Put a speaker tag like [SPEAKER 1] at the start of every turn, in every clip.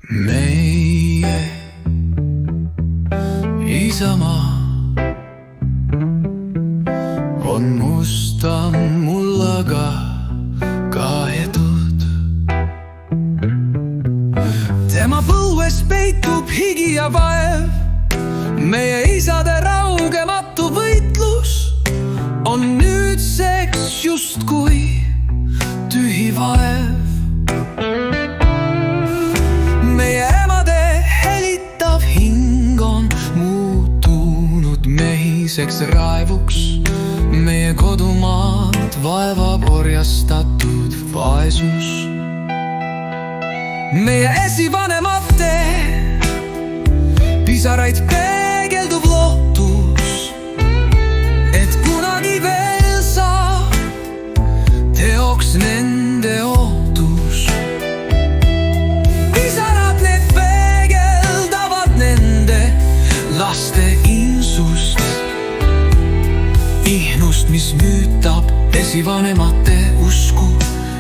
[SPEAKER 1] meie isamaa on musta mullaga kaetud. Tema põues peitub higi ja vaev, meie isade raugematu võitlus on nüüdseks justkui tühi vaev. Meie emade helitav hing on muutunud mehiseks raevuks, meie kodumaad vaevab orjastatud vaesus. Meie esivanemate pisaraid peegeldub lootus, et kunagi veel saab teoks nende ootus. Pisarad need peegeldavad nende laste insust, ihnust, mis müütab esivanemate usku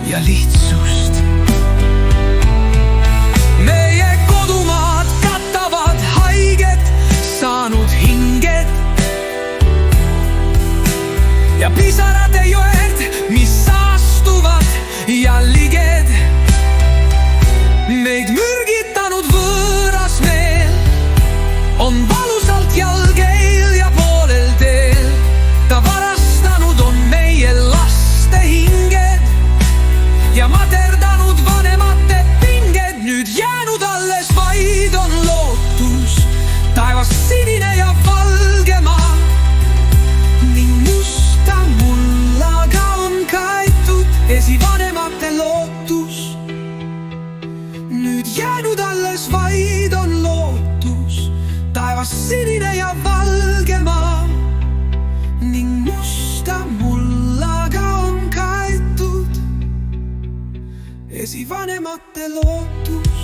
[SPEAKER 1] ja lihtsust. Meie kodumaad katavad haiged saanud hinged ja pisarate joed, mis saastuvad ja liged. Meid mürgitanud võõras meel on valusalt jalgeil ja poolel teel. Ta varastanud on meie laste hinged ja materdanud vanemate pinged. Nüüd jäänud alles vaid on lootus, taevas sinine ja valge maa ning musta mullaga on kaetud esivanemate lootus. Nüüd jäänud alles vaid on lootus, taevas sinine ja valge maa ning musta mullaga on kaetud esivanemate lootus.